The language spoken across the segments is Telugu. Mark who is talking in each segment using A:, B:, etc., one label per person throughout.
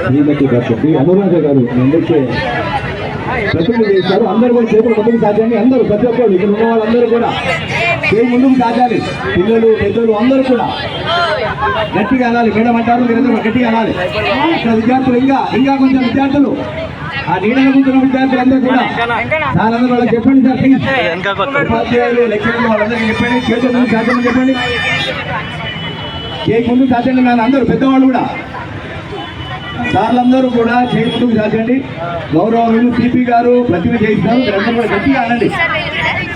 A: శ్రీమతి డాక్టర్ అనురాధ గారు అందరికీ ప్రతిజ్ఞ చేస్తారు. అందరూ కూడా చేతులు ముందుకు సాధ్యాన్ని అందరూ ప్రతి ఒక్కరు ఇక్కడ ఉన్న వాళ్ళందరూ కూడా చేయి ముందుకు సాధ్యాలి. పిల్లలు పెద్దలు అందరూ కూడా గట్టిగా అనాలి. మేడం అంటారు మీరందరూ గట్టిగా అనాలి. ఇక్కడ విద్యార్థులు ఇంకా కొంచెం విద్యార్థులు ఆ నీడలో కూర్చున్న విద్యార్థులందరూ కూడా చాలా వాళ్ళకి చెప్పండి సార్. ఉపాధ్యాయులు లెక్చరర్లు వాళ్ళందరికీ చెప్పండి చేతులు ముందుకు సాధ్యమని చెప్పండి. చేయి ముందుకు సాధ్యండి నాన్న అందరూ పెద్దవాళ్ళు కూడా సార్లందరూ కూడా చేయి ముందుకు సాధ్యండి. గౌరవనీయులు సిపి గారు ప్రతిజ్ఞ చేయిస్తారు. మీరందరూ కూడా గట్టిగా అనండి.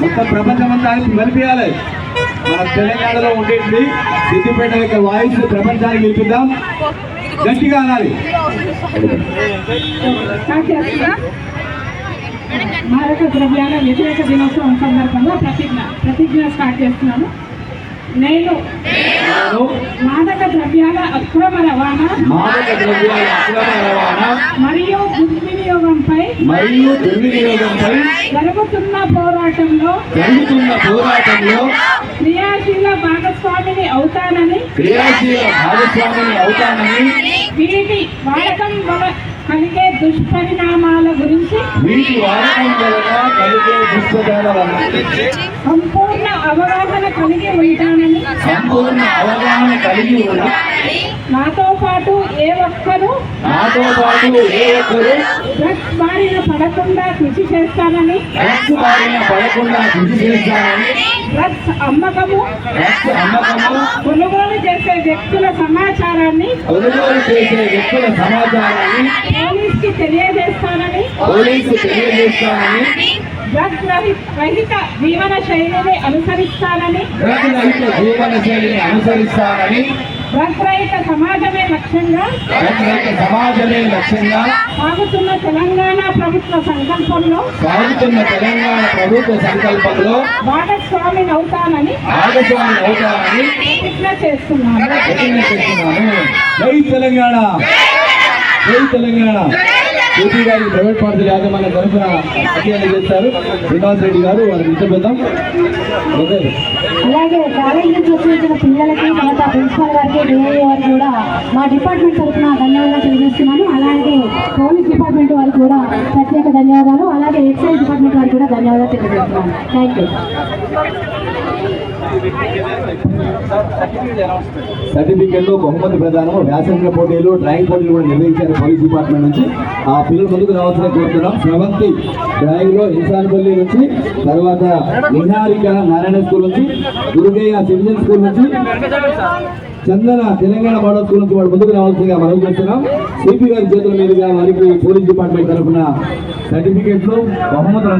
A: మొత్తం ప్రపంచం అంతా మలిపియాలి. మన తెలంగాణలో ఉండేది సిద్దిపేట యొక్క వాయిస్ ప్రపంచానికి నిలిపిద్దాం. గట్టిగా అనాలి.
B: మాదక ద్రవ్యాల వ్యతిరేక దినోత్సవం సందర్భంగా ప్రతిజ్ఞ స్టార్ట్ చేస్తున్నాను. నేను మాదక ద్రవ్యాల అక్రమ రవాణా మరియు దుర్వినియోగంపై జరుగుతున్న పోరాటంలో క్రియాశీల భాగస్వామిని అవుతానని వీటి వాడకం వల్ల కలిగే దుష్పరిణామాల గురించి సంపూర్ణ అవగాహన కలిగి ఉంటానని నాతో పాటు ఏ ఒక్కరు డ్రగ్స్ బారిన పడకుండా కృషి చేస్తానని డ్రగ్స్ అమ్మకము కొనుగోలు చేసే వ్యక్తుల సమాచారాన్ని పోలీసుకి తెలియజేస్తానని డ్రగ్స్ రహిత జీవన శైలిని అనుసరిస్తానని డ్రగ్స్ రహిత సమాజమే లక్ష్యంగా సాగుతున్న తెలంగాణ ప్రభుత్వ సంకల్పంలో భాగస్వామిని అవుతానని ప్రతిజ్ఞ చేస్తున్నాను.
A: జై తెలంగాణ, జై తెలంగాణ. ఏపీ గారి ప్రైవేట్ పాఠశాల యాజమాన్య తరఫున అధ్యయనం చేస్తారు శ్రీనివాస్ రెడ్డి గారు. వారిని నిలబెడదాం.
B: అలాగే కాలేజ్ నుంచి వచ్చిన పిల్లలకి తర్వాత ప్రిన్సిపల్ గారికి డిఐఓ వారికి కూడా మా డిపార్ట్మెంట్ తరఫున ధన్యవాదాలు తెలియజేస్తున్నాను. అలాగే పోలీస్ డిపార్ట్మెంట్ వారికి కూడా ప్రత్యేక ధన్యవాదాలు. అలాగే ఎక్సైజ్ డిపార్ట్మెంట్ వారికి కూడా ధన్యవాదాలు తెలియజేస్తున్నాను. Thank you.
A: సర్టిఫికెట్లు, బహుమతి ప్రదానం, వ్యాసంగ పోటీలు, డ్రాయింగ్ పోటీలు కూడా నిర్వహించారు పోలీస్ డిపార్ట్మెంట్ నుంచి. ఆ పిల్లలు ముందుకు రావాల్సిన కోరుతున్నాం. శ్రవంతి డ్రాయింగ్ లో ఇన్సాన్పల్లి నుంచి, తర్వాత నిహారిక నారాయణ స్కూల్ నుంచి, దుర్గయ్య సిటిజన్ స్కూల్ నుంచి, చందన తెలంగాణ మోడల్ స్కూల్ నుంచి వాడు ముందుకు రావాల్సిందిగా మనం చేస్తున్నాం. సిపి గారి చేతుల మీదుగా వారికి పోలీస్ డిపార్ట్మెంట్ తరఫున సర్టిఫికెట్లు, బహుమతులు